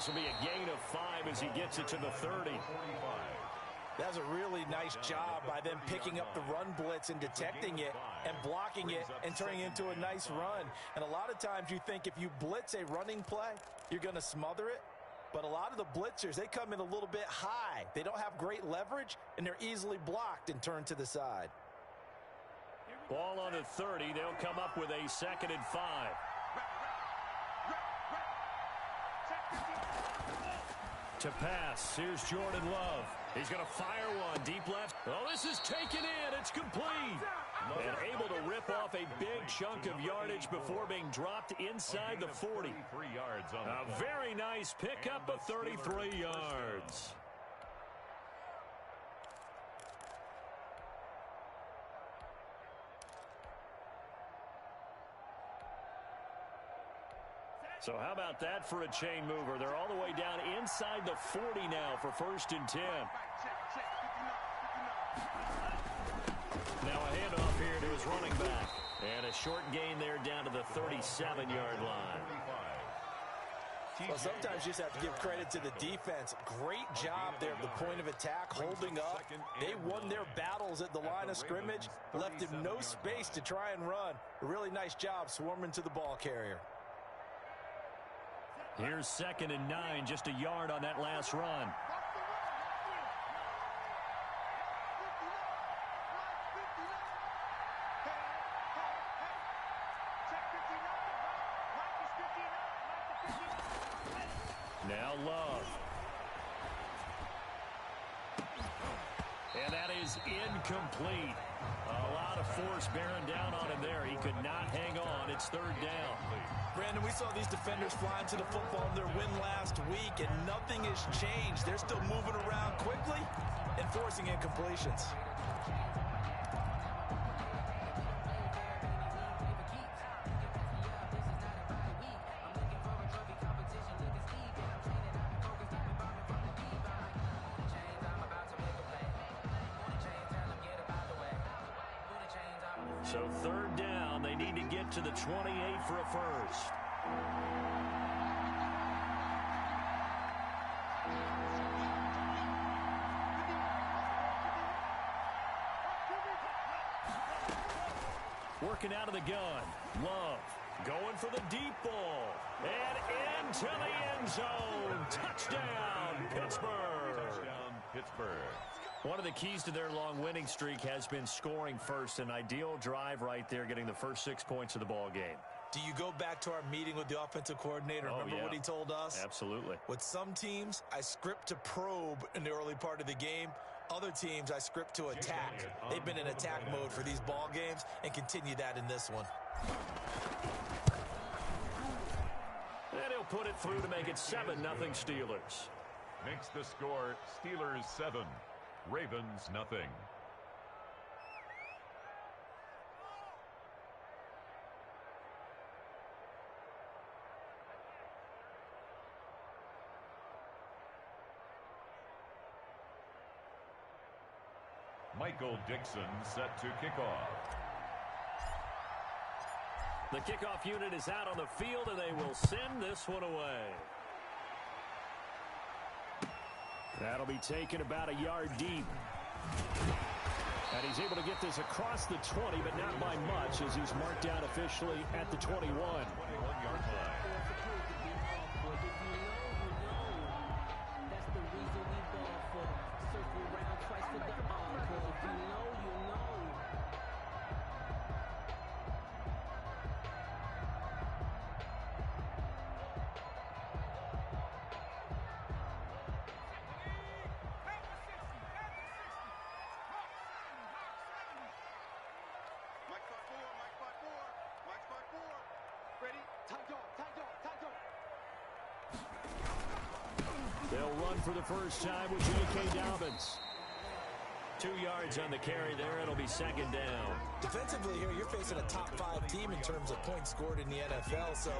this will be a gain of 5 as he gets it to the 30. That's a really nice job by them picking up the run blitz and detecting it and blocking it and turning it into a nice run. And a lot of times you think if you blitz a running play, you're going to smother it. But a lot of the blitzers, they come in a little bit high. They don't have great leverage, and they're easily blocked and turned to the side. Ball on the 30. They'll come up with a 2nd and 5. To pass, here's Jordan Love. He's going to fire one deep left. Oh, this is taken in. It's complete. And able to rip off a big chunk of yardage before being dropped inside the 40. A very nice pickup of 33 yards. So how about that for a chain mover? They're all the way down inside the 40 now for 1st and 10. Now a handoff here to his running back. And a short gain there down to the 37-yard line. Well, sometimes you just have to give credit to the defense. Great job there at the point of attack, holding up. They won their battles at the line of scrimmage, left him no space to try and run. A really nice job swarming to the ball carrier. Here's 2nd and 9, just a yard on that last run. Now Love. And that is incomplete. A lot of force bearing down on him there. He could not hang on. It's 3rd down. Brandon, we saw these defenders flying to the football in their win last week, and nothing has changed. They're still moving around quickly and forcing incompletions. So 3rd down, they need to get to the 28 for a first. Working out of the gun. Love going for the deep ball. And into the end zone. Touchdown, Pittsburgh. Touchdown, Pittsburgh. One of the keys to their long winning streak has been scoring first. An ideal drive right there, getting the first 6 points of the ball game. Do you go back to our meeting with the offensive coordinator? Remember what he told us? Absolutely. With some teams, I script to probe in the early part of the game. Other teams, I script to attack. They've been in attack mode for these ball games and continue that in this one. And he'll put it through to make it 7-0 Steelers. Makes the score Steelers 7. Ravens nothing. Michael Dixon set to kick off. The kickoff unit is out on the field, and they will send this one away. That'll be taken about a yard deep. And he's able to get this across the 20, but not by much, as he's marked down officially at the 21. 21-yard line. They'll run for the first time with J.K. Dobbins. 2 yards on the carry there. It'll be 2nd down. Defensively here, you're facing a top 5 team in terms of points scored in the NFL. So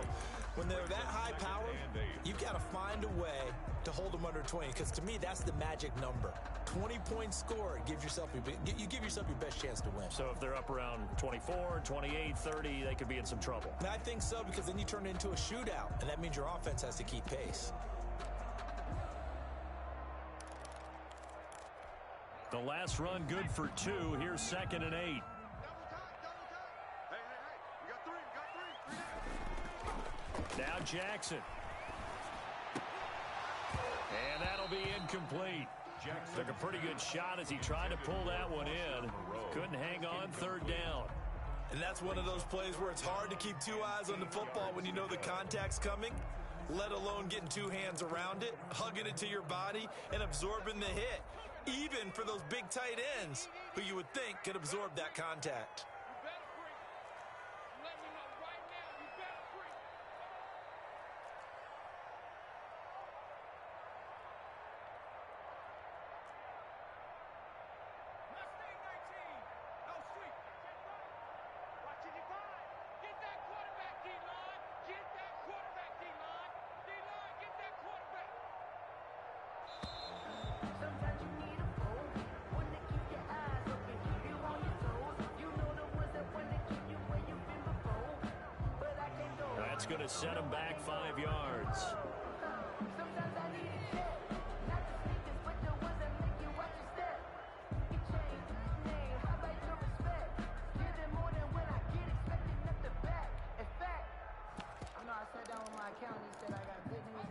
when they're that high powered, you've got to find a way to hold them under 20. Because to me, that's the magic number. 20 points scored, you give yourself your best chance to win. So if they're up around 24, 28, 30, they could be in some trouble. And I think so, because then you turn it into a shootout, and that means your offense has to keep pace. The last run good for 2. Here's 2nd and 8. Now Jackson. And that'll be incomplete. Jackson took a pretty good shot as he tried to pull that one in. Couldn't hang on 3rd down. And that's one of those plays where it's hard to keep 2 eyes on the football when you know the contact's coming, let alone getting 2 hands around it, hugging it to your body, and absorbing the hit, even for those big tight ends who you would think could absorb that contact. That's going to set him back 5 yards.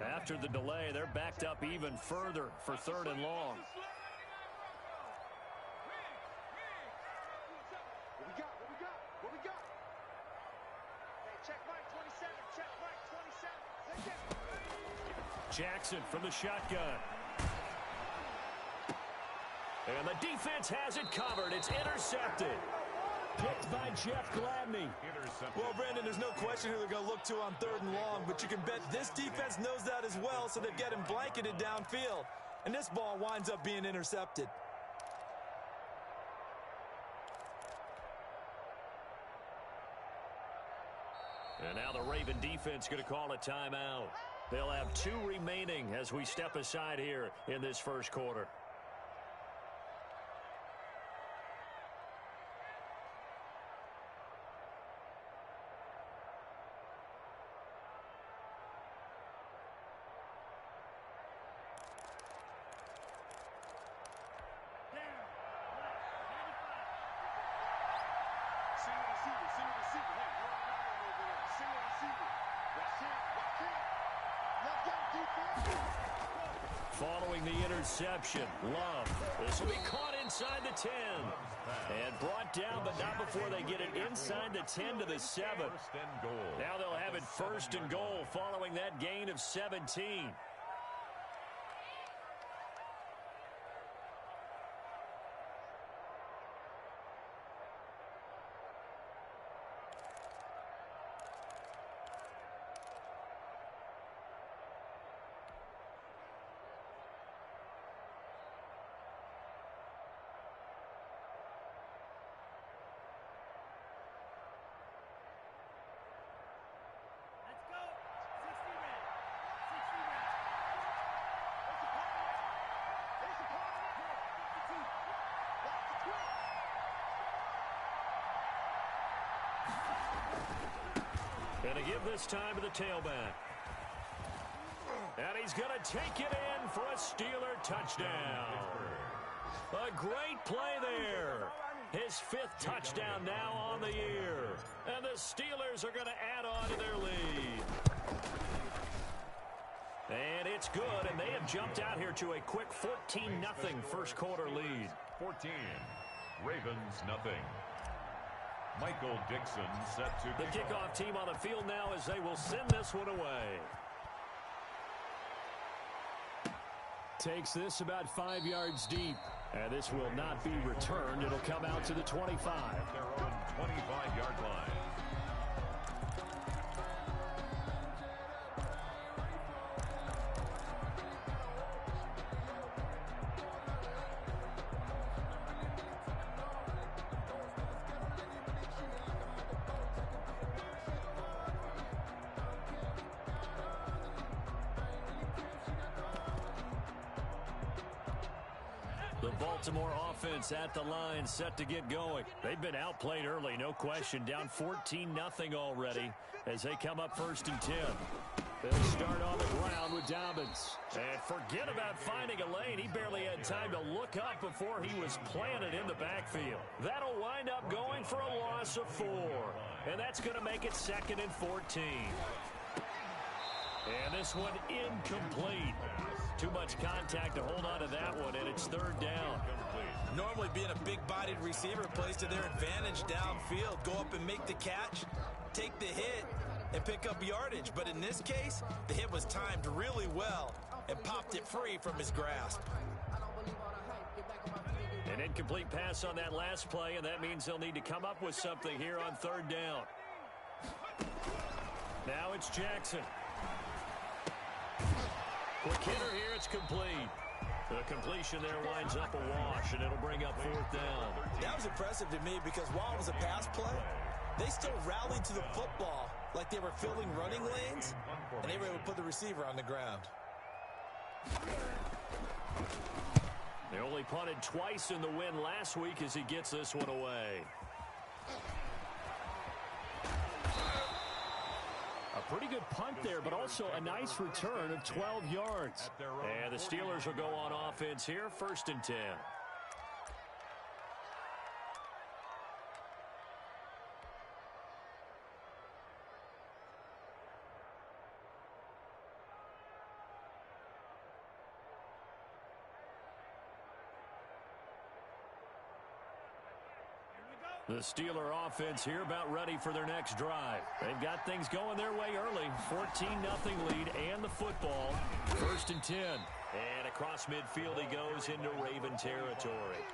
After the delay, they're backed up even further for 3rd and long. Jackson from the shotgun. And the defense has it covered. It's intercepted. Picked by Jeff Gladney. Well, Brandon, there's no question who they're going to look to on 3rd and long, but you can bet this defense knows that as well, so they've got him blanketed downfield. And this ball winds up being intercepted. And now the Raven defense going to call a timeout. They'll have 2 remaining as we step aside here in this first quarter. Following the interception, Love. This will be caught inside the 10. And brought down, but not before they get it inside the 10 to the 7. Now they'll have it 1st and goal following that gain of 17. Going to give this time to the tailback. And he's going to take it in for a Steeler touchdown. A great play there. His 5th touchdown now on the year. And the Steelers are going to add on to their lead. And it's good, and they have jumped out here to a quick 14-0 first quarter lead. 14. Ravens nothing. Michael Dixon set to the kickoff team on the field now as they will send this one away. Takes this about 5 yards deep. And this will not be returned. It'll come out to the 25. Their own 25-yard line. The Baltimore offense at the line, set to get going. They've been outplayed early, no question. Down 14-0 already as they come up 1st and 10. They'll start on the ground with Dobbins. And forget about finding a lane. He barely had time to look up before he was planted in the backfield. That'll wind up going for a loss of 4. And that's going to make it 2nd and 14. And this one incomplete. Too much contact to hold on to that one, and it's 3rd down. Normally being a big-bodied receiver plays to their advantage downfield. Go up and make the catch, take the hit, and pick up yardage. But in this case, the hit was timed really well and popped it free from his grasp. An incomplete pass on that last play, and that means they'll need to come up with something here on 3rd down. Now it's Jackson. Quick hitter here, it's complete. The completion there winds up a wash, and it'll bring up 4th down. That was impressive to me because while it was a pass play, they still rallied to the football like they were filling running lanes, and they were able to put the receiver on the ground. They only punted twice in the win last week as he gets this one away. A pretty good punt there, but also a nice return of 12 yards. And the Steelers will go on offense here, 1st and 10. The Steeler offense here about ready for their next drive. They've got things going their way early. 14-0 lead and the football. 1st and 10. And across midfield he goes into Raven territory.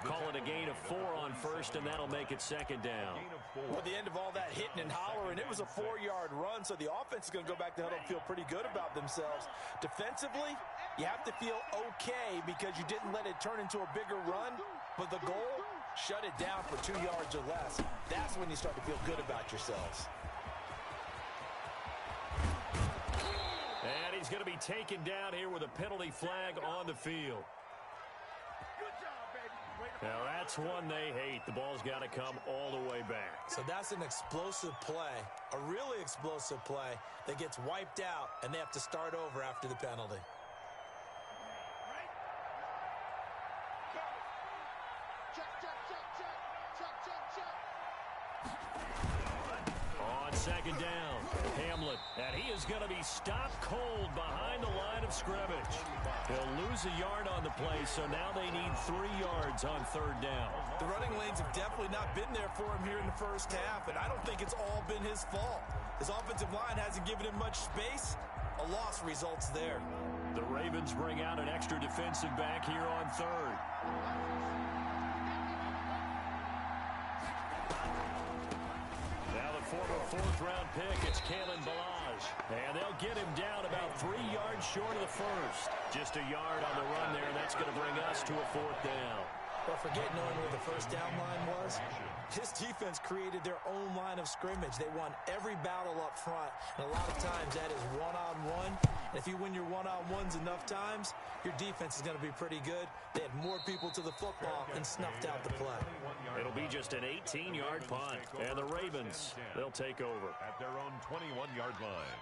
Call it a gain of 4 on 1st, and that'll make it 2nd down. Well, at the end of all that hitting and hollering, it was a 4-yard run, so the offense is going to go back to huddle and feel pretty good about themselves. Defensively, you have to feel okay because you didn't let it turn into a bigger run, but the goal, shut it down for 2 yards or less. That's when you start to feel good about yourselves. And he's going to be taken down here with a penalty flag on the field. Now that's one they hate. The ball's got to come all the way back. So that's an explosive play, a really explosive play that gets wiped out, and they have to start over after the penalty. On 2nd down, Hamlet, and he is going to be stopped cold behind the line of scrimmage. He'll lose a yard on the play, so now they need 3 yards on 3rd down. The running lanes have definitely not been there for him here in the first half, and I don't think it's all been his fault. His offensive line hasn't given him much space. A loss results there. The Ravens bring out an extra defensive back here on 3rd. Former 4th-round pick, it's Kalen Balaj. And they'll get him down about 3 yards short of the 1st. Just a yard on the run there, and that's going to bring us to a 4th down. Well, forget knowing where the 1st down line was. His defense created their own line of scrimmage. They won every battle up front, and a lot of times that is one-on-one. And if you win your one-on-ones enough times, your defense is going to be pretty good. They had more people to the football and snuffed out the play. It'll be just an 18-yard punt, and the Ravens, they'll take over. At their own 21-yard line.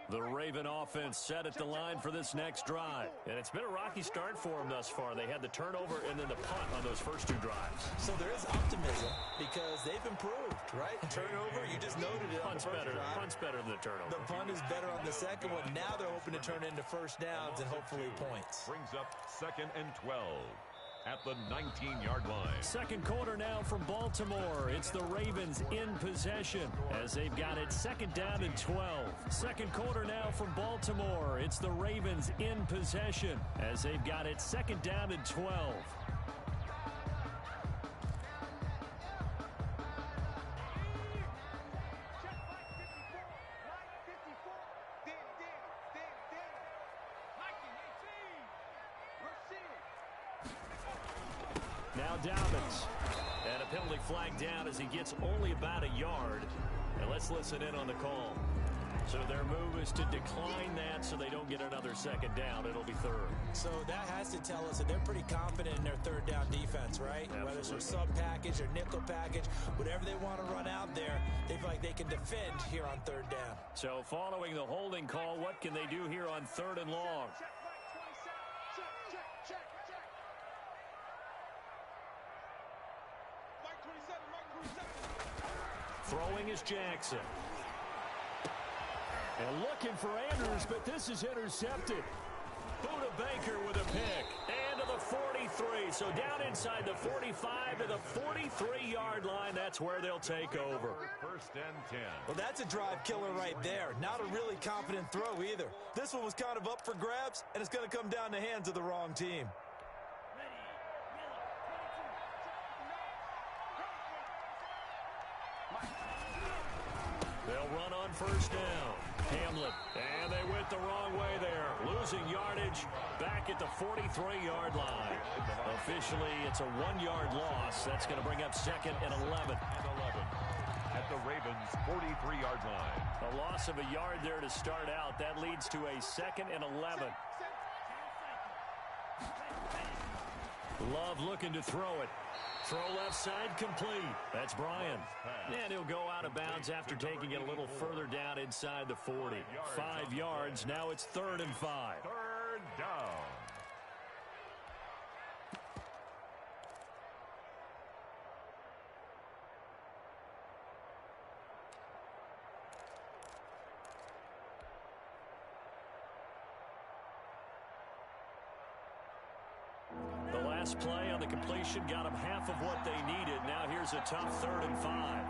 The Raven offense set at the line for this next drive. And it's been a rocky start for them thus far. They had the turnover and then the punt on those first 2 drives. So there is optimism because they've improved, right? Turnover, you just noted it on the first drive. Punt's better than the turnover. The punt is better on the second one. Now they're hoping to turn into 1st downs and hopefully points. Brings up 2nd and 12. At the 19-yard line. 2nd quarter now from Baltimore. It's the Ravens in possession as they've got it 2nd down and 12. 2nd quarter now from Baltimore. It's the Ravens in possession as they've got it 2nd down and 12. Now Dobbins. And a penalty flag down as he gets only about a yard. And let's listen in on the call. So their move is to decline that so they don't get another second down. It'll be third. So that has to tell us that they're pretty confident in their third down defense, right? Absolutely. Whether it's a sub package or nickel package, whatever they want to run out there, they feel like they can defend here on third down. So following the holding call, what can they do here on third and long? Throwing is Jackson. And looking for Andrews, but this is intercepted. Buda Baker with a pick. And to the 43. So down inside the 45 to the 43-yard line. That's where they'll take over. First and 10. Well, that's a drive killer right there. Not a really confident throw either. This one was kind of up for grabs, and it's going to come down the hands of the wrong team. They'll run on first down. Hamlin, and they went the wrong way there. Losing yardage back at the 43-yard line. Officially, it's a 1-yard loss. That's going to bring up second and 11. At the Ravens' 43-yard line. A loss of a yard there to start out. That leads to a second and 11. Love looking to throw it. Throw left side complete. That's Bryan. And he'll go out of bounds after taking it a little further down inside the 40. 5 yards. Now it's 3rd and 5. Third down. The last play on the completion got them half of what they needed. Now here's a tough 3rd and 5.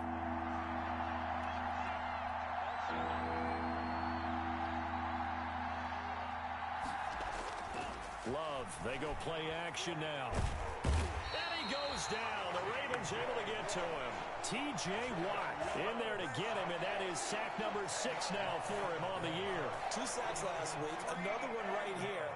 Love, they go play action now. And he goes down. The Ravens able to get to him. T.J. Watt in there to get him, and that is sack number 6 now for him on the year. 2 sacks last week. Another one right here.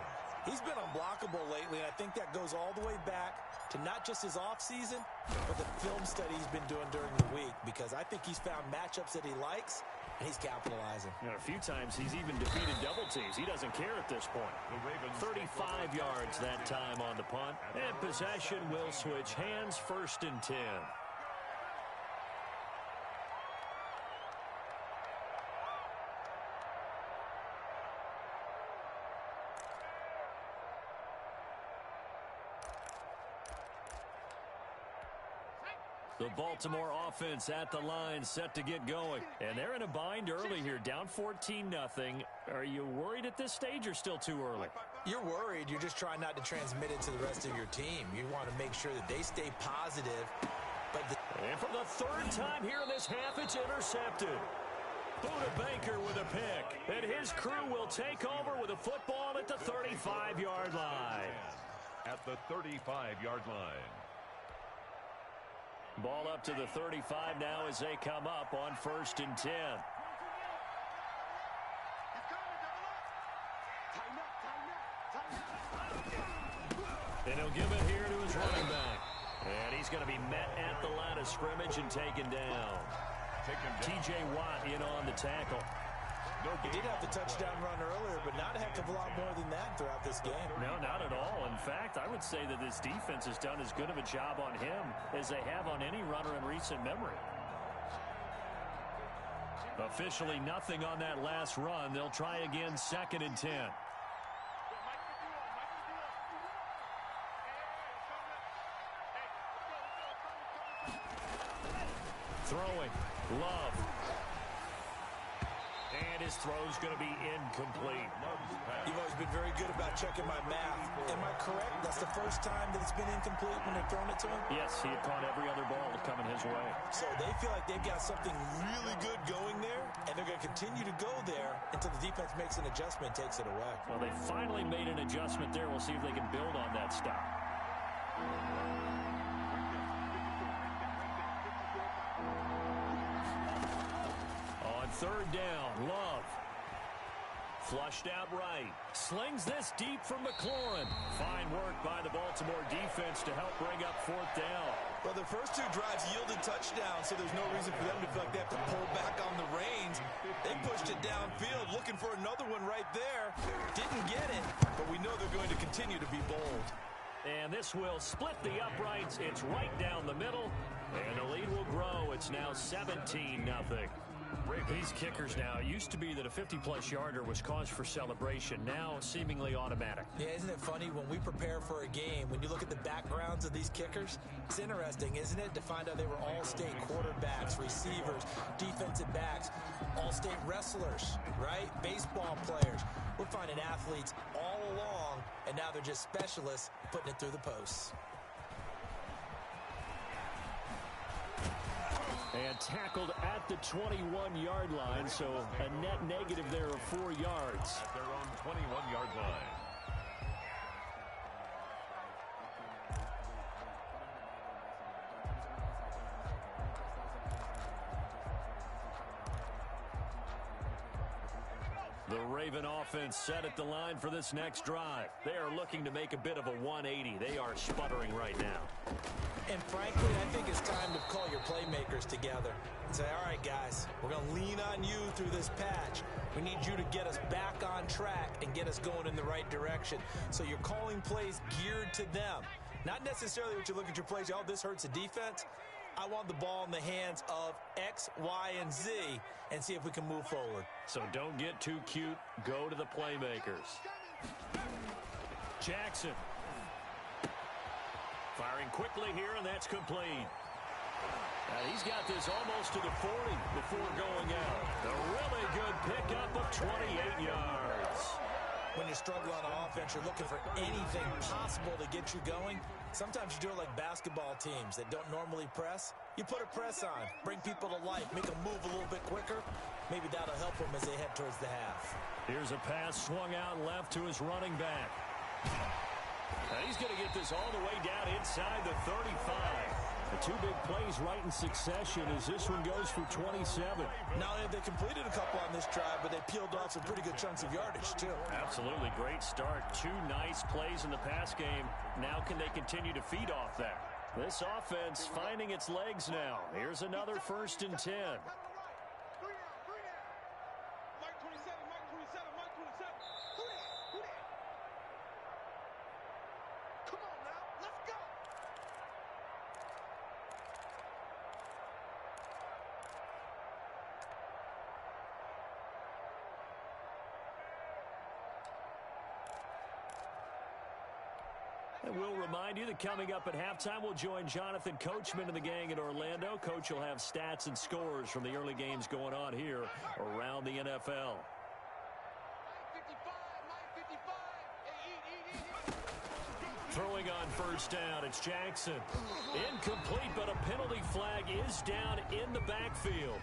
He's been unblockable lately, and I think that goes all the way back to not just his offseason, but the film study he's been doing during the week, because I think he's found matchups that he likes, and he's capitalizing. You know, a few times he's even defeated double teams. He doesn't care at this point. 35 yards that time on the punt, and possession will switch hands. 1st and 10. The Baltimore offense at the line, set to get going. And they're in a bind early here, down 14-0. Are you worried at this stage or still too early? You're worried. You're just trying not to transmit it to the rest of your team. You want to make sure that they stay positive. And for the 3rd time here in this half, it's intercepted. Buda Baker with a pick. And his crew will take over with a football at the 35-yard line. At the 35-yard line. Ball up to the 35 now as they come up on 1st and 10. And he'll give it here to his running back. And he's going to be met at the line of scrimmage and taken down. T.J. Watt in on the tackle. He did have the touchdown run earlier, but not a heck of a lot more than that throughout this game. No, not at all. In fact, I would say that this defense has done as good of a job on him as they have on any runner in recent memory. Officially nothing on that last run. They'll try again, 2nd and 10. Throwing. Love. And his throw's going to be incomplete. You've always been very good about checking my math. Am I correct? That's the first time that it's been incomplete when they've thrown it to him? Yes, he had caught every other ball coming his way. So they feel like they've got something really good going there, and they're going to continue to go there until the defense makes an adjustment, takes it away. Well, they finally made an adjustment there. We'll see if they can build on that stop. On 3rd down, Love. Flushed out right. Slings this deep from McLaurin. Fine work by the Baltimore defense to help bring up 4th down. Well, their first 2 drives yielded touchdowns, so there's no reason for them to feel like they have to pull back on the reins. They pushed it downfield, looking for another one right there. Didn't get it, but we know they're going to continue to be bold. And this will split the uprights. It's right down the middle, and the lead will grow. It's now 17-0. These kickers now, it used to be that a 50-plus yarder was cause for celebration, now seemingly automatic. Yeah, isn't it funny when we prepare for a game, when you look at the backgrounds of these kickers, it's interesting, isn't it, to find out they were all-state quarterbacks, receivers, defensive backs, all-state wrestlers, right? Baseball players. We're finding athletes all along, and now they're just specialists putting it through the posts. And tackled at the 21-yard line, so a net negative there of 4 yards. At their own 21-yard line. The Raven offense set at the line for this next drive. They are looking to make a bit of a 180. They are sputtering right now. And frankly, I think it's time to call your playmakers together and say, all right, guys, we're going to lean on you through this patch. We need you to get us back on track and get us going in the right direction. So you're calling plays geared to them. Not necessarily what you look at your plays, oh, this hurts the defense. I want the ball in the hands of X, Y, and Z and see if we can move forward. So don't get too cute. Go to the playmakers. Jackson. Firing quickly here, and that's complete. He's got this almost to the 40 before going out. A really good pickup of 28 yards. When you struggle on offense, you're looking for anything possible to get you going. Sometimes you do it like basketball teams that don't normally press. You put a press on, bring people to life, make them move a little bit quicker. Maybe that'll help them as they head towards the half. Here's a pass swung out left to his running back. Now he's going to get this all the way down inside the 35. The 2 big plays right in succession as this one goes for 27. Not only have they completed a couple on this drive, but they peeled off some pretty good chunks of yardage, too. Absolutely. Great start. 2 nice plays in the pass game. Now can they continue to feed off that? This offense finding its legs now. Here's another 1st and 10. And we'll remind you that coming up at halftime, we'll join Jonathan Coachman and the gang in Orlando. Coach will have stats and scores from the early games going on here around the NFL. Throwing on 1st down, it's Jackson. Incomplete, but a penalty flag is down in the backfield.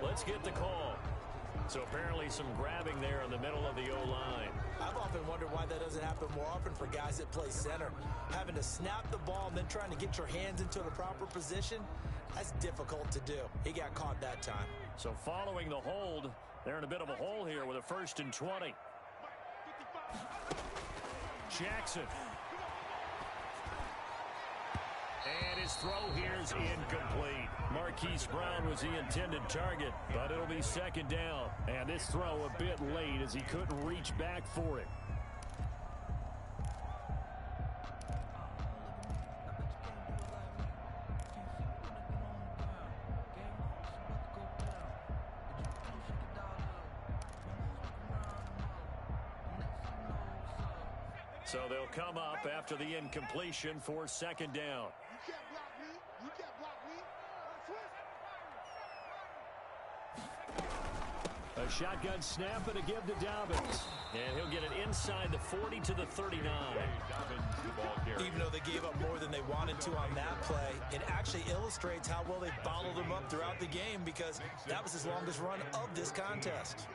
Let's get the call. So apparently some grabbing there in the middle of the O-line. I've often wondered why that doesn't happen more often for guys that play center. Having to snap the ball and then trying to get your hands into the proper position, that's difficult to do. He got caught that time. So following the hold, they're in a bit of a hole here with a 1st and 20. Jackson. And his throw here is incomplete. Marquise Brown was the intended target, but it'll be 2nd down. And this throw a bit late as he couldn't reach back for it. So they'll come up after the incompletion for 2nd down. A shotgun snap and a give to Dobbins. And he'll get it inside the 40 to the 39. Even though they gave up more than they wanted to on that play, it actually illustrates how well they bottled them up throughout the game because that was his longest run of this contest.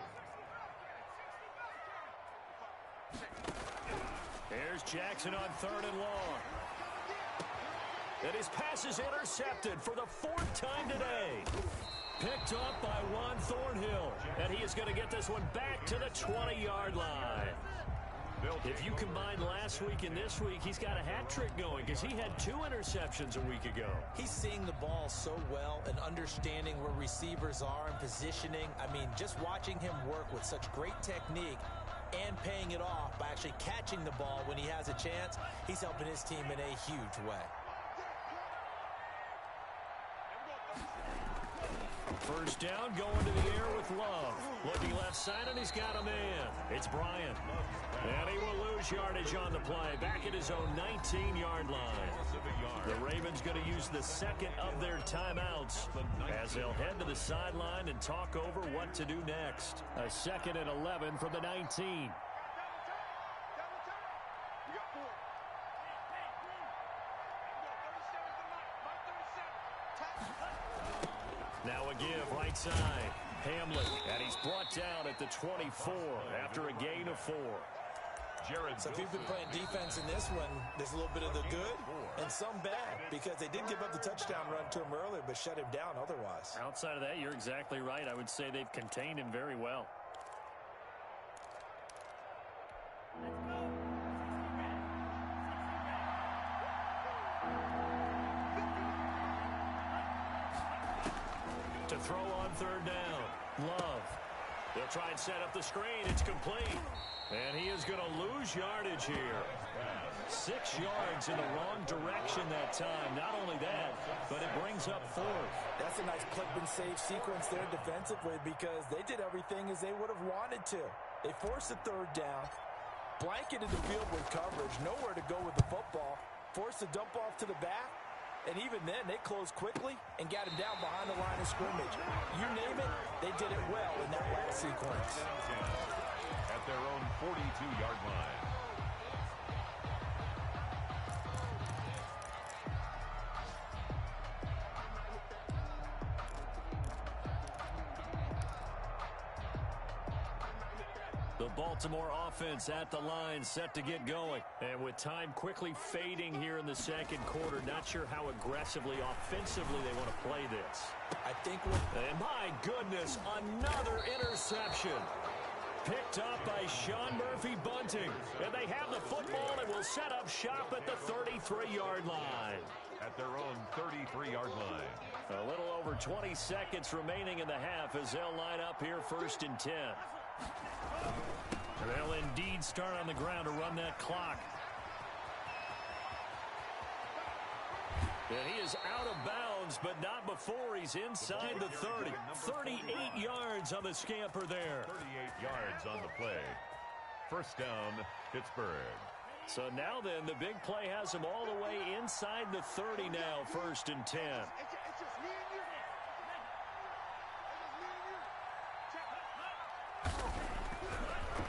Here's Jackson on 3rd and long. And his pass is intercepted for the 4th time today. Picked up by Juan Thornhill. And he is going to get this one back to the 20-yard line. If you combine last week and this week, he's got a hat trick going because he had 2 interceptions a week ago. He's seeing the ball so well and understanding where receivers are and positioning. I mean, just watching him work with such great technique and paying it off by actually catching the ball when he has a chance, he's helping his team in a huge way. First down, going to the air with Love. Looking left side, and he's got a man. It's Bryant. And he will lose yardage on the play. Back at his own 19-yard line. The Ravens going to use the second of their timeouts as they'll head to the sideline and talk over what to do next. A 2nd and 11 from the 19. Now a give, right side. Hamlin, and he's brought down at the 24 after a gain of 4. So if you've been playing defense in this one, there's a little bit of the good and some bad because they did give up the touchdown run to him earlier but shut him down otherwise. Outside of that, you're exactly right. I would say they've contained him very well. To throw on 3rd down. Love. They'll try and set up the screen. It's complete. And he is going to lose yardage here. 6 yards in the wrong direction that time. Not only that, but it brings up 4th. That's a nice clip and save sequence there defensively because they did everything as they would have wanted to. They forced a 3rd down, blanketed the field with coverage, nowhere to go with the football, forced a dump off to the back, and even then they closed quickly and got him down behind the line of scrimmage. You name it, they did it well in that last sequence. At their own 42-yard line. The Baltimore offense at the line, set to get going. And with time quickly fading here in the 2nd quarter, not sure how aggressively, offensively they want to play this. I think and my goodness, another interception. Picked up by Sean Murphy Bunting. And they have the football and will set up shop at the 33-yard line. At their own 33-yard line. A little over 20 seconds remaining in the half as they'll line up here 1st and 10. They'll indeed start on the ground to run that clock. And he is out of bounds, but not before he's inside the 30. 38 yards on the scamper there. 38 yards on the play. First down, Pittsburgh. So now then, the big play has him all the way inside the 30 now, 1st and 10.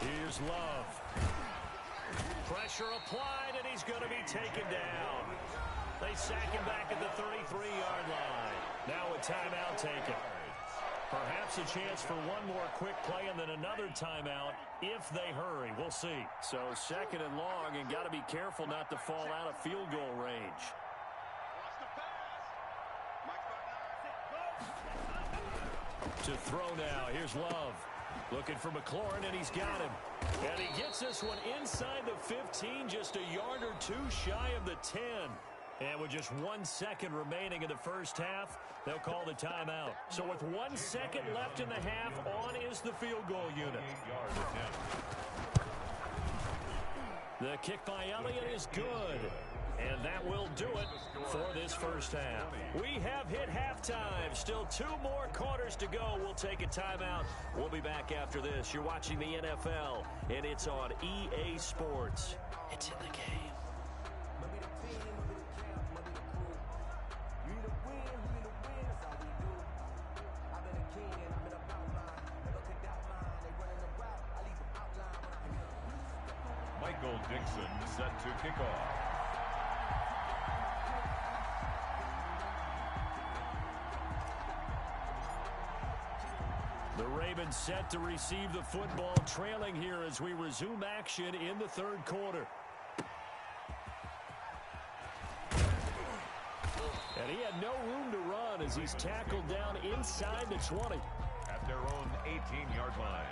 Here's Love. Pressure applied, and he's going to be taken down. They sack him back at the 33-yard line. Now a timeout taken. Perhaps a chance for one more quick play and then another timeout if they hurry. We'll see. So 2nd and long, and got to be careful not to fall out of field goal range. To throw now. Here's Love. Looking for McLaurin, and he's got him. And he gets this one inside the 15, just a yard or 2 shy of the 10. And with just 1 second remaining in the first half, they'll call the timeout. So with 1 second left in the half, on is the field goal unit. The kick by Elliott is good. And that will do it for this first half. We have hit halftime. Still 2 more quarters to go. We'll take a timeout. We'll be back after this. You're watching the NFL, and it's on EA Sports. It's in the game. Michael Dixon set to kick off. The Ravens set to receive the football, trailing here as we resume action in the 3rd quarter. And he had no room to run as he's tackled down inside the 20. At their own 18-yard line.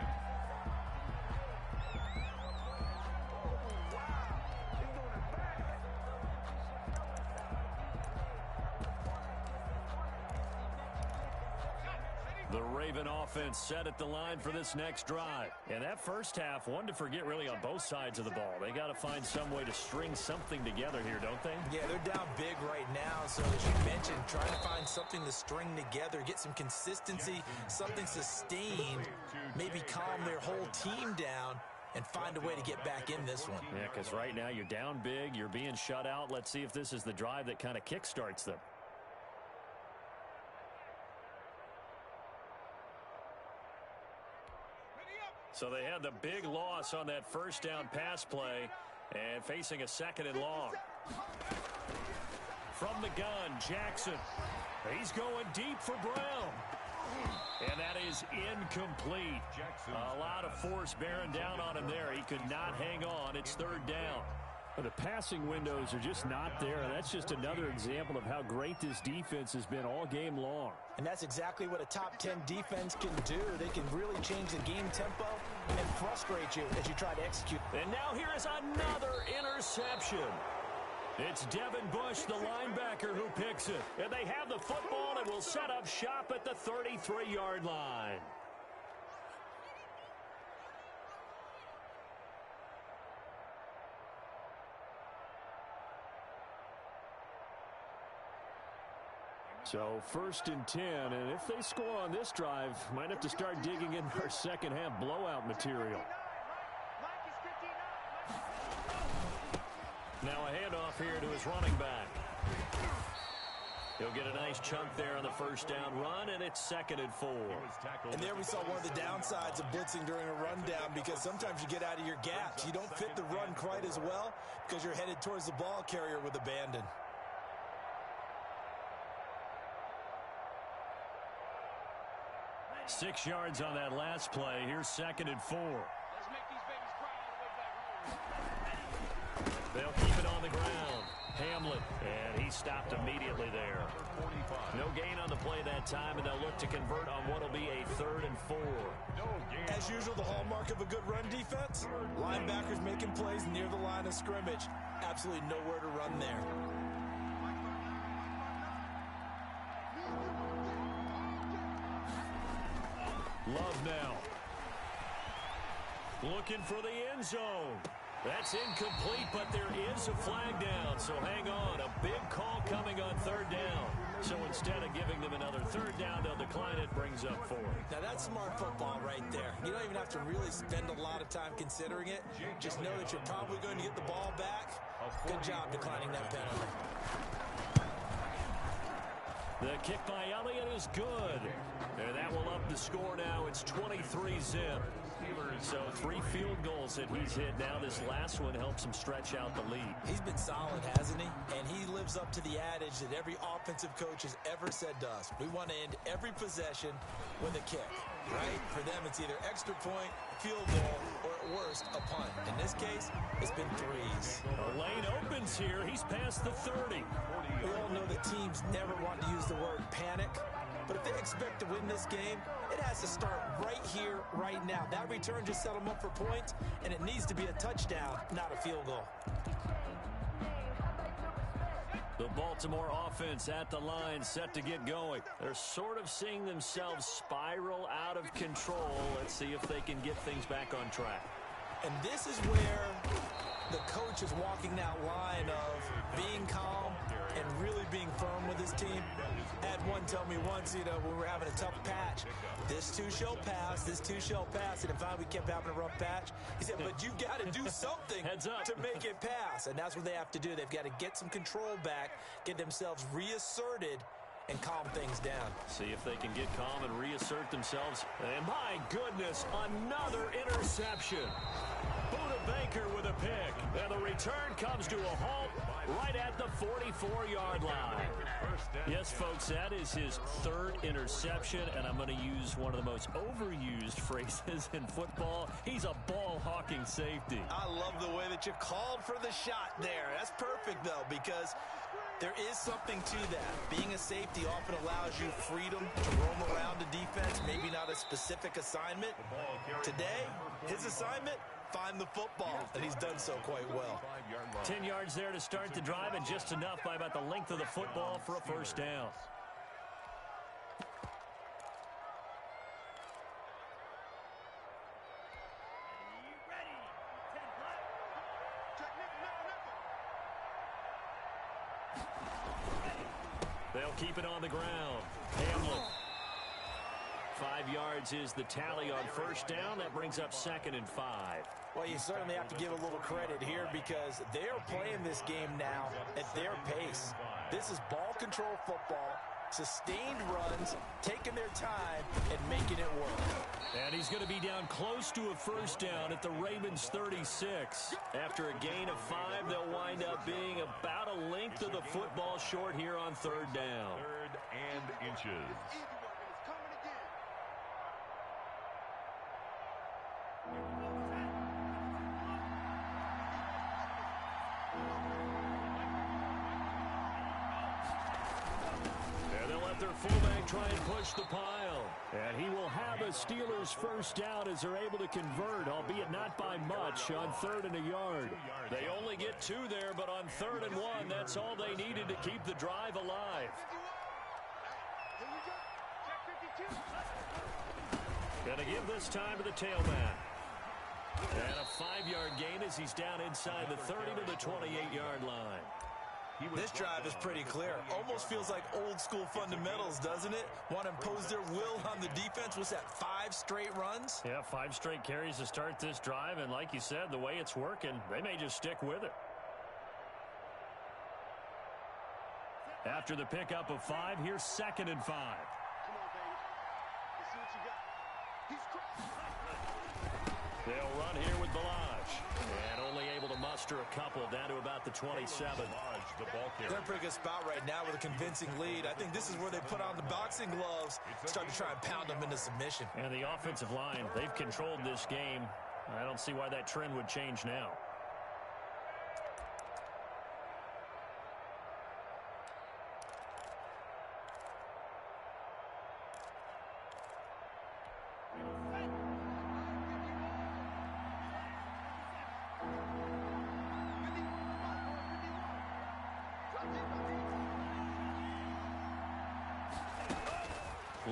The Raven offense set at the line for this next drive. And that first half, one to forget really on both sides of the ball. They got to find some way to string something together here, don't they? Yeah, they're down big right now. So as you mentioned, trying to find something to string together, get some consistency, something sustained, maybe calm their whole team down and find a way to get back in this one. Yeah, because right now you're down big, you're being shut out. Let's see if this is the drive that kind of kickstarts them. So they had the big loss on that first down pass play and facing a second and long. From the gun, Jackson. He's going deep for Brown. And that is incomplete. A lot of force bearing down on him there. He could not hang on. It's third down. The passing windows are just not there. That's just another example of how great this defense has been all game long. And that's exactly what a top 10 defense can do. They can really change the game tempo and frustrate you as you try to execute. And now here is another interception. It's Devin Bush, the linebacker, who picks it. And they have the football and will set up shop at the 33-yard line. So first and 10, and if they score on this drive, might have to start digging in our second half blowout material. Now a handoff here to his running back. He'll get a nice chunk there on the first down run, and it's 2nd and 4. And there we saw one of the downsides of blitzing during a rundown, because sometimes you get out of your gaps. You don't fit the run quite as well because you're headed towards the ball carrier with abandon. Six yards on that last play. Here's 2nd and 4. They'll keep it on the ground. Hamlet, and he stopped immediately there. No gain on the play that time, and they'll look to convert on what will be a 3rd and 4. As usual, the hallmark of a good run defense, linebackers making plays near the line of scrimmage. Absolutely nowhere to run there. Love now. Looking for the end zone. That's incomplete, but there is a flag down, so hang on. A big call coming on 3rd down. So instead of giving them another 3rd down, they'll decline it, brings up 4. Now that's smart football right there. You don't even have to really spend a lot of time considering it. Just know that you're probably going to get the ball back. Good job declining that penalty. The kick by Elliott is good. And that will up the score now. It's 23-zip. So 3 field goals that he's hit now. This last one helps him stretch out the lead. He's been solid, hasn't he? And he lives up to the adage that every offensive coach has ever said to us. We want to end every possession with a kick, right? For them, it's either extra point, field goal, or at worst, a punt. In this case, it's been 3s. The lane opens here. He's past the 30. We all know that teams never want to use the word panic. But if they expect to win this game, it has to start right here, right now. That return just set them up for points, and it needs to be a touchdown, not a field goal. The Baltimore offense at the line, set to get going. They're sort of seeing themselves spiral out of control. Let's see if they can get things back on track. And this is where the coach is walking that line of being calm and really being firm with his team. I had one tell me once, when we were having a tough patch, this too shall pass, this too shall pass. And if we kept having a rough patch, he said, but you've got to do something to make it pass. And that's what they have to do. They've got to get some control back, get themselves reasserted, and calm things down. See if they can get calm and reassert themselves. And my goodness, another interception. Buda Baker with a pick. And the return comes to a halt right at the 44-yard line. Yes, folks, that is his 3rd interception, and I'm going to use one of the most overused phrases in football. He's a ball-hawking safety. I love the way that you called for the shot there. That's perfect, though, because There is something to that. Being a safety often allows you freedom to roam around the defense, maybe not a specific assignment. Today, his assignment, find the football, and he's done so quite well. 10 yards there to start the drive, and just enough by about the length of the football for a first down. They'll keep it on the ground. Hamlin. 5 yards is the tally on first down. That brings up 2nd and 5. Well, you certainly have to give a little credit here because they are playing this game now at their pace. This is ball control football, sustained runs, taking their time, and making it work. And he's going to be down close to a first down at the Ravens 36. After a gain of 5, they'll wind up being about a length of the football short here on 3rd down. 3rd and inches. Their fullback try and push the pile. And he will have a Steelers first down as they're able to convert, albeit not by much, on 3rd and a yard. They only get 2 there, but on 3rd and 1, that's all they needed to keep the drive alive. Gonna give this time to the tailback. And a 5-yard gain as he's down inside the 30 to the 28-yard line. This drive is pretty clear. Almost feels like old school fundamentals, doesn't it? Want to impose their will on the defense. Was that 5 straight runs? Yeah, 5 straight carries to start this drive. And like you said, the way it's working, they may just stick with it. After the pickup of 5, here's 2nd and 5. They'll run here with Balaj. And only able to muster a couple down to about the 27. They're in a pretty good spot right now with a convincing lead. I think this is where they put on the boxing gloves, start to try and pound them into submission. And the offensive line, they've controlled this game. I don't see why that trend would change now.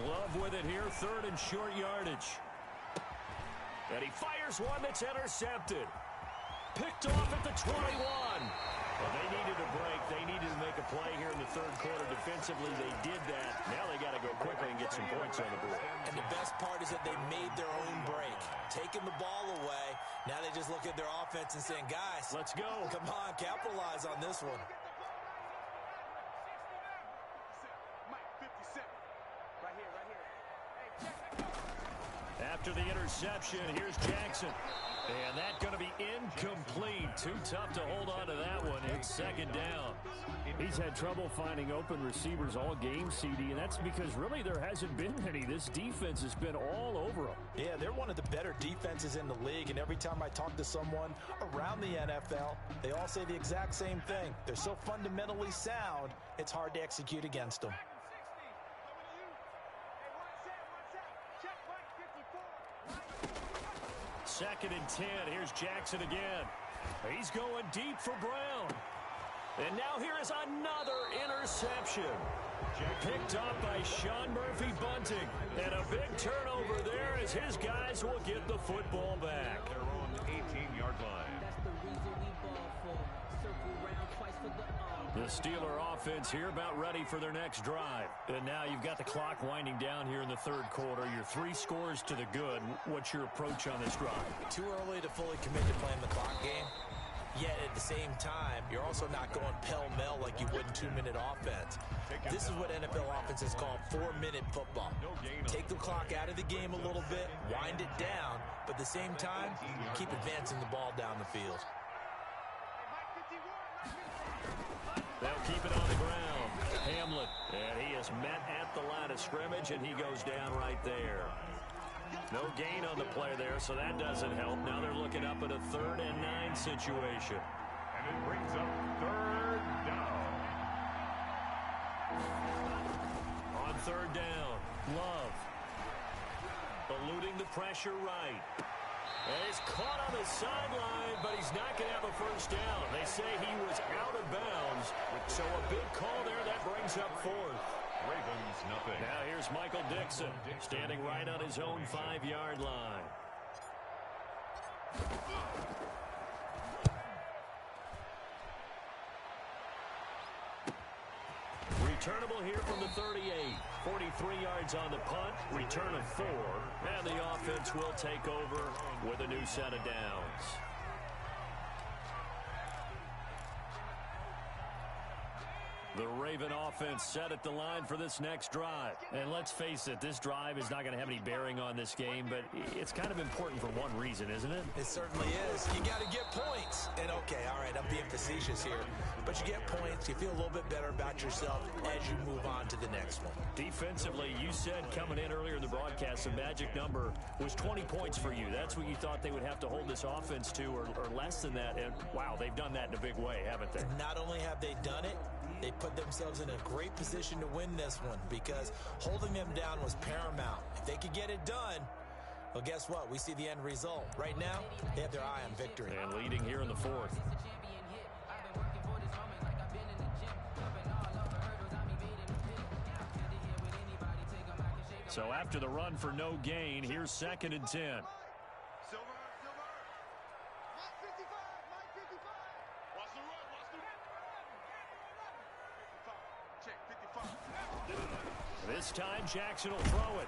Love with it here, 3rd and short yardage. And he fires one that's intercepted. Picked off at the 21. Well, they needed a break. They needed to make a play here in the 3rd quarter. Defensively, they did that. Now they got to go quickly and get some points on the board. And the best part is that they made their own break. Taking the ball away. Now they just look at their offense and saying, guys, let's go. Come on, capitalize on this one. After the interception, here's Jackson. And that's going to be incomplete. Too tough to hold on to that one. It's 2nd down. He's had trouble finding open receivers all game, CD, and that's because really there hasn't been any. This defense has been all over them. Yeah, they're one of the better defenses in the league, and every time I talk to someone around the NFL, they all say the exact same thing. They're so fundamentally sound, it's hard to execute against them. Second and 10. Here's Jackson again. He's going deep for Brown. And now here is another interception. Picked up by Sean Murphy Bunting. And a big turnover there as his guys will get the football back. Their own 18-yard line. That's the reason we ball for. Circle round twice for the The Steeler offense here about ready for their next drive. And now you've got the clock winding down here in the 3rd quarter. You're 3 scores to the good. What's your approach on this drive? Too early to fully commit to playing the clock game. Yet at the same time, you're also not going pell-mell like you would in 2-minute offense. This is what NFL offenses call 4-minute football. Take the clock out of the game a little bit, wind it down, but at the same time, keep advancing the ball down the field. They'll keep it on the ground. Hamlin, and he is met at the line of scrimmage, and he goes down right there. No gain on the play there, so that doesn't help. Now they're looking up at a 3rd and 9 situation. And it brings up 3rd down. On third down, Love. Eluding the pressure right. And he's caught on the sideline, but he's not going to have a first down. They say he was out of bounds. So a big call there. That brings up fourth. Ravens, nothing. Now here's Michael Dixon, standing right on his own 5-yard line. Returnable here from the 38. 43 yards on the punt. Return of 4. And the offense will take over with a new set of downs. The Raven offense set at the line for this next drive. And let's face it, this drive is not going to have any bearing on this game, but it's kind of important for one reason, isn't it? It certainly is. You got to get points. And okay, all right, I'm being facetious here. But you get points, you feel a little bit better about yourself as you move on to the next one. Defensively, you said coming in earlier in the broadcast, the magic number was 20 points for you. That's what you thought they would have to hold this offense to, or less than that. And wow, they've done that in a big way, haven't they? And not only have they done it, they put themselves in a great position to win this one because holding them down was paramount. If they could get it done, well, guess what? We see the end result. Right now, they have their eye on victory. And leading here in the fourth. So after the run for no gain, here's 2nd and 10. This time, Jackson will throw it.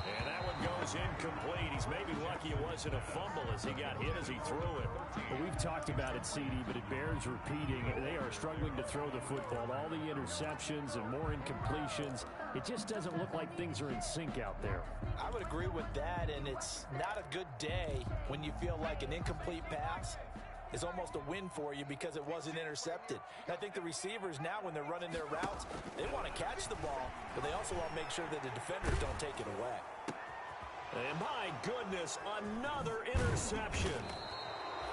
And that one goes incomplete. He's maybe lucky it wasn't a fumble as he got hit as he threw it. Well, we've talked about it, CD, but it bears repeating. They are struggling to throw the football. All the interceptions and more incompletions. It just doesn't look like things are in sync out there. I would agree with that, and it's not a good day when you feel like an incomplete pass is almost a win for you because it wasn't intercepted. And I think the receivers now, when they're running their routes, they want to catch the ball, but they also want to make sure that the defenders don't take it away. And my goodness, another interception.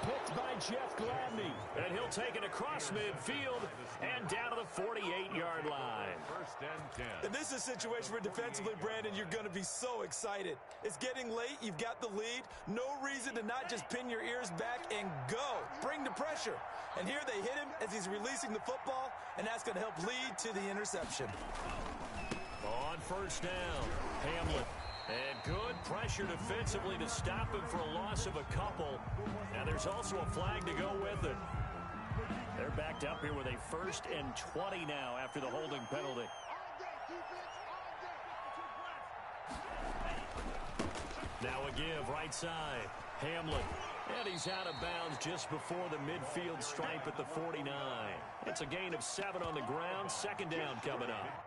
Picked by Jeff Gladney. And he'll take it across midfield and down to the 48-yard line. 1st and 10. And this is a situation where defensively, Brandon, you're going to be so excited. It's getting late. You've got the lead. No reason to not just pin your ears back and go. Bring the pressure. And here they hit him as he's releasing the football, and that's going to help lead to the interception. On 1st down, Hamlin. And good pressure defensively to stop him for a loss of a couple. And there's also a flag to go with it. They're backed up here with a 1st and 20 now after the holding penalty. Now a give right side. Hamlin. And he's out of bounds just before the midfield stripe at the 49. It's a gain of 7 on the ground. 2nd down coming up.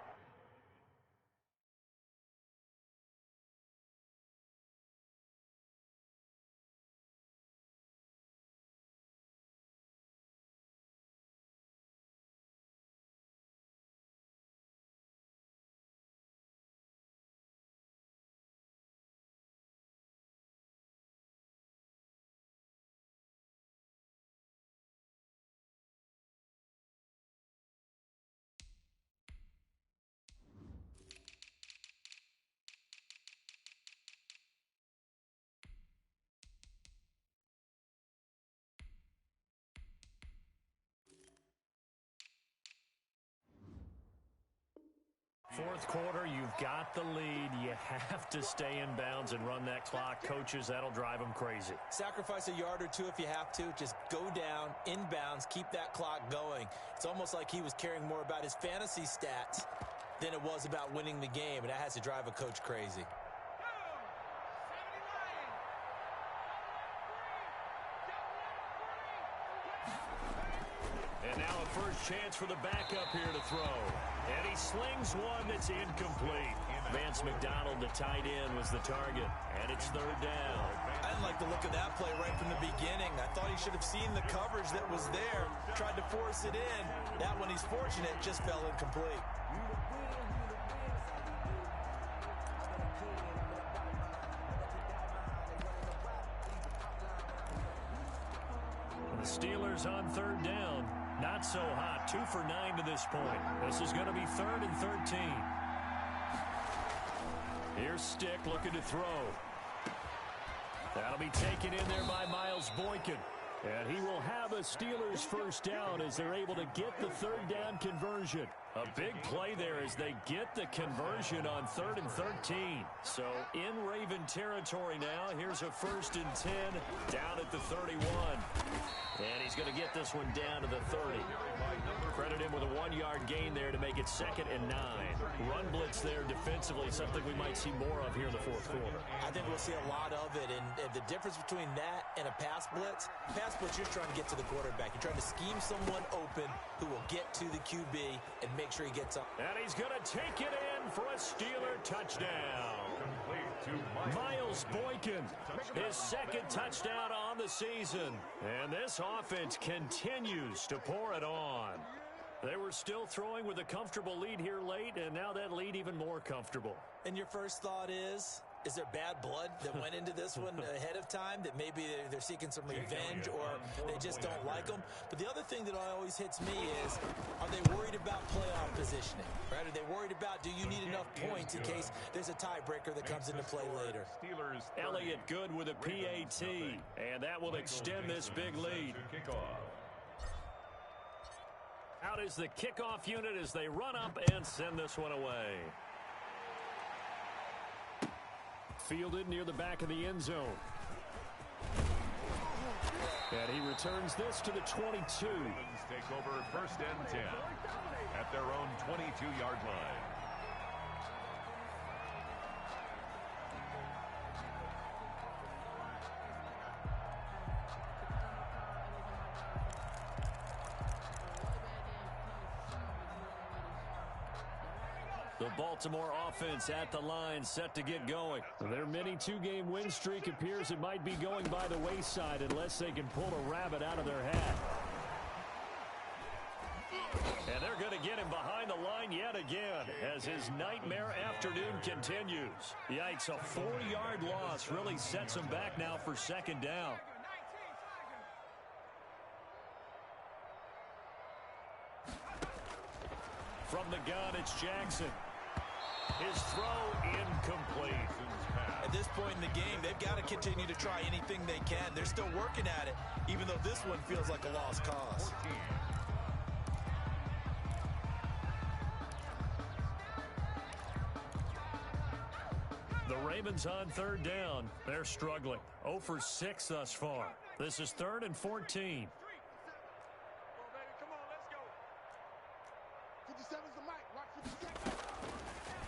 Fourth quarter, you've got the lead. You have to stay in bounds and run that clock. Coaches, that'll drive them crazy. Sacrifice a yard or two if you have to. Just go down, in bounds, keep that clock going. It's almost like he was caring more about his fantasy stats than it was about winning the game, and that has to drive a coach crazy. And now a first chance for the backup here to throw. And he slings one that's incomplete. Vance McDonald, the tight end, was the target. And it's 3rd down. I didn't like the look of that play right from the beginning. I thought he should have seen the coverage that was there, tried to force it in. That one, he's fortunate, just fell incomplete. The Steelers on 3rd down. Not so hot. 2 for 9 to this point. This is going to be 3rd and 13. Here's Stick looking to throw. That'll be taken in there by Miles Boykin. And he will have a Steelers first down as they're able to get the 3rd down conversion. A big play there as they get the conversion on 3rd and 13. So in Raven territory now. Here's a 1st and 10 down at the 31. And he's going to get this one down to the 30. Credit him with a 1-yard gain there to make it 2nd and 9. Run blitz there defensively, something we might see more of here in the 4th quarter. I think we'll see a lot of it. And the difference between that and a pass blitz, you're trying to get to the quarterback. You're trying to scheme someone open who will get to the QB and make sure he gets up. And he's going to take it in for a Steeler touchdown. Miles Boykin, his 2nd touchdown on the season. And this offense continues to pour it on. They were still throwing with a comfortable lead here late, and now that lead even more comfortable. And your first thought is there bad blood that went into this one ahead of time, that maybe they're seeking some revenge or they just don't like them? But the other thing that always hits me is, are they worried about playoff positioning? Right? Are they worried about, do you need enough points in case there's a tiebreaker that comes into play later? Elliott Good with a PAT, and that will extend this big lead. Out is the kickoff unit as they run up and send this one away. Fielded near the back of the end zone. And he returns this to the 22. Take over 1st and 10 at their own 22-yard line. The Baltimore offense at the line, set to get going. Their mini 2-game win streak appears it might be going by the wayside unless they can pull a rabbit out of their hat. And they're going to get him behind the line yet again as his nightmare afternoon continues. Yikes, a 4-yard loss really sets him back now for 2nd down. From the gun, it's Jackson. His throw incomplete. At this point in the game, they've got to continue to try anything they can. They're still working at it, even though this one feels like a lost cause. The Ravens on 3rd down. They're struggling. 0 for 6 thus far. This is 3rd and 14.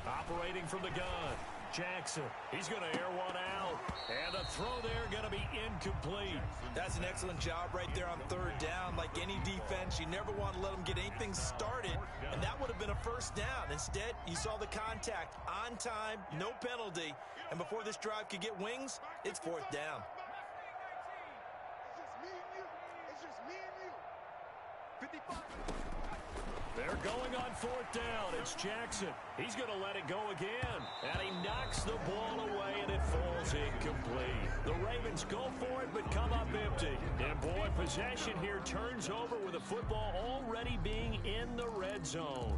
Operating from the gun, Jackson. He's going to air one out. And the throw there going to be incomplete. That's an excellent job right there on 3rd down. Like any defense, you never want to let them get anything started. And that would have been a 1st down. Instead, you saw the contact on time, no penalty. And before this drive could get wings, it's 4th down. It's just me and you. 55. They're going on 4th down. It's Jackson. He's going to let it go again. And he knocks the ball away, and it falls incomplete. The Ravens go for it, but come up empty. And, boy, possession here turns over with the football already being in the red zone.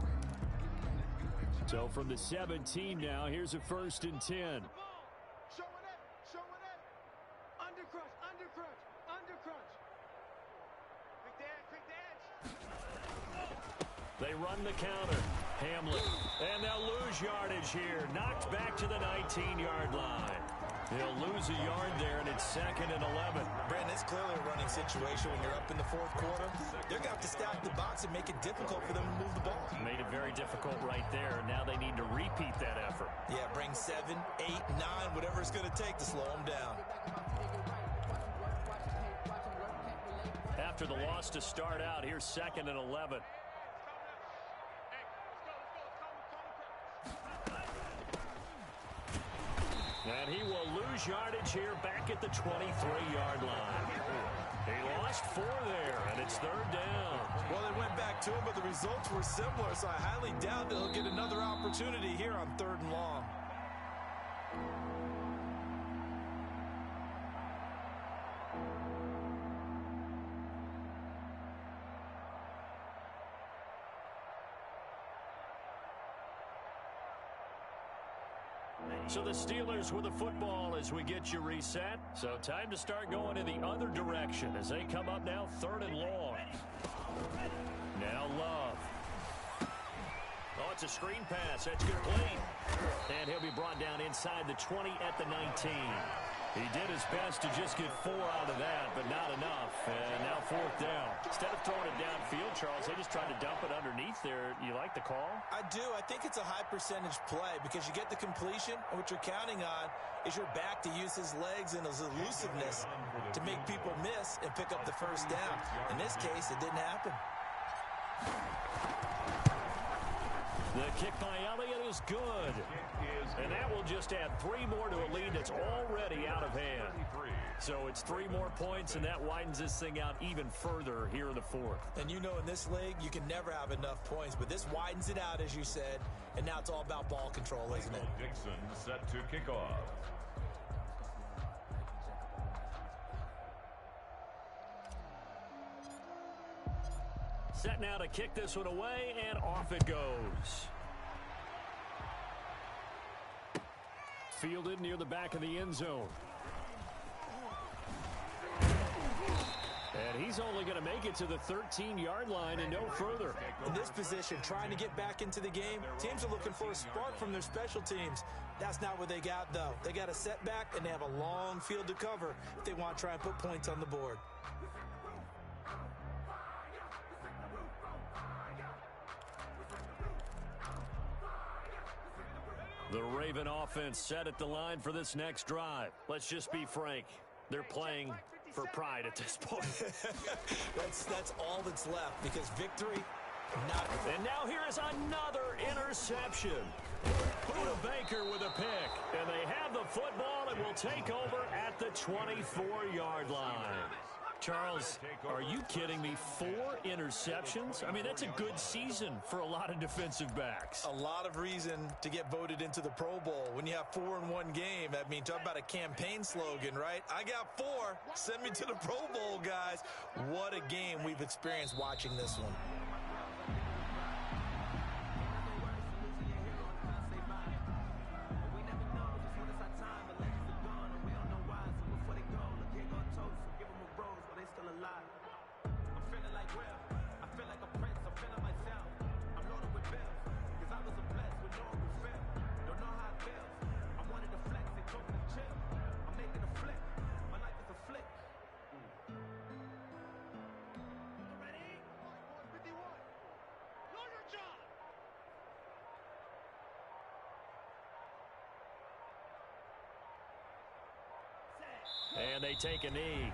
So from the 17 now, here's a 1st and 10. Show it up. Under crunch. Quick the edge. They run the counter. Hamlin. And they'll lose yardage here. Knocked back to the 19-yard line. They'll lose a yard there, and it's 2nd and 11. Brandon, it's clearly a running situation when you're up in the 4th quarter. They're going to have to stack the box and make it difficult for them to move the ball. Made it very difficult right there. Now they need to repeat that effort. Yeah, bring 7, 8, 9, whatever it's going to take to slow them down. After the loss to start out, here's 2nd and 11. And he will lose yardage here back at the 23-yard line. He lost 4 there, and it's 3rd down. Well, they went back to him, but the results were similar, so I highly doubt that he'll get another opportunity here on 3rd and long. So the Steelers with the football as we get you reset. So time to start going in the other direction as they come up now 3rd and long. Now Love. Oh, it's a screen pass. That's complete. And he'll be brought down inside the 20 at the 19. He did his best to just get 4 out of that, but not enough. And now 4th down. Instead of throwing it downfield, Charles, they just tried to dump it underneath there. You like the call? I do. I think it's a high percentage play because you get the completion, and what you're counting on is your back to use his legs and his elusiveness to make people miss and pick up the 1st down. In this case, it didn't happen. The kick by Elliott is good. And that will just add 3 more to a lead that's already out of hand. So it's 3 more points, and that widens this thing out even further here in the 4th. And you know in this league, you can never have enough points, but this widens it out, as you said, and now it's all about ball control, isn't it? Dixon set to kick off. Set now to kick this one away, and off it goes. Fielded near the back of the end zone. And he's only going to make it to the 13-yard line and no further. In this position, trying to get back into the game, teams are looking for a spark from their special teams. That's not what they got, though. They got a setback, and they have a long field to cover if they want to try and put points on the board. The Raven offense set at the line for this next drive. Let's just be frank. They're playing for pride at this point. That's all that's left because victory, not. And now here is another interception. Buda Baker with a pick. And they have the football and will take over at the 24-yard line. Charles, are you kidding me? 4 interceptions? I mean, that's a good season for a lot of defensive backs. A lot of reason to get voted into the Pro Bowl. When you have 4 in one game, I mean, talk about a campaign slogan, right? I got 4. Send me to the Pro Bowl, guys. What a game we've experienced watching this one. And they take a knee.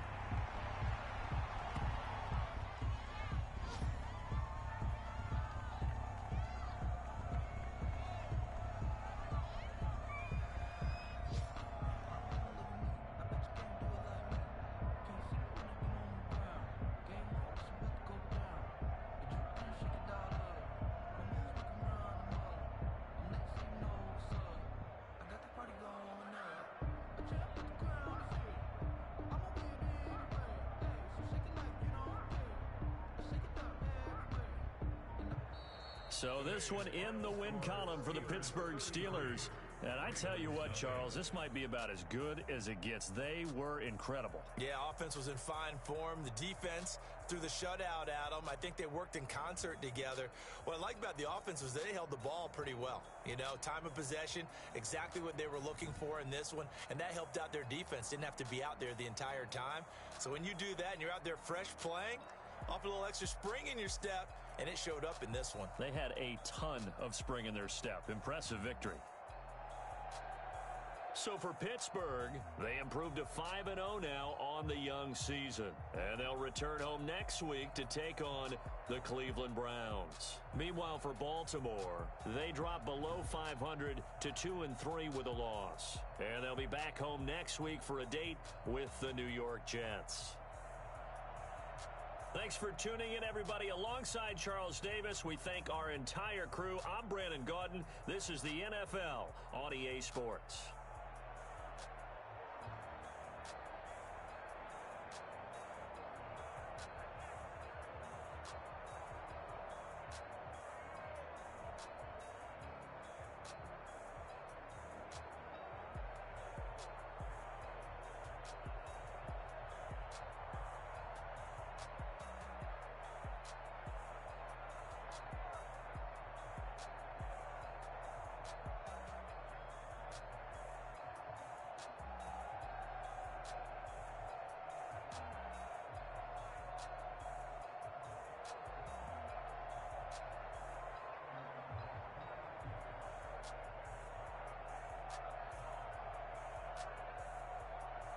So this one in the win column for the Pittsburgh Steelers. And I tell you what, Charles, this might be about as good as it gets. They were incredible. Yeah, offense was in fine form. The defense threw the shutout at them. I think they worked in concert together. What I like about the offense was they held the ball pretty well. You know, time of possession, exactly what they were looking for in this one. And that helped out their defense. Didn't have to be out there the entire time. So when you do that and you're out there fresh playing, off a little extra spring in your step, and it showed up in this one. They had a ton of spring in their step. Impressive victory. So for Pittsburgh, they improved to 5-0 now on the young season. And they'll return home next week to take on the Cleveland Browns. Meanwhile, for Baltimore, they drop below 500 to 2-3 with a loss. And they'll be back home next week for a date with the New York Jets. Thanks for tuning in, everybody. Alongside Charles Davis, we thank our entire crew. I'm Brandon Gaudin. This is the NFL on EA Sports.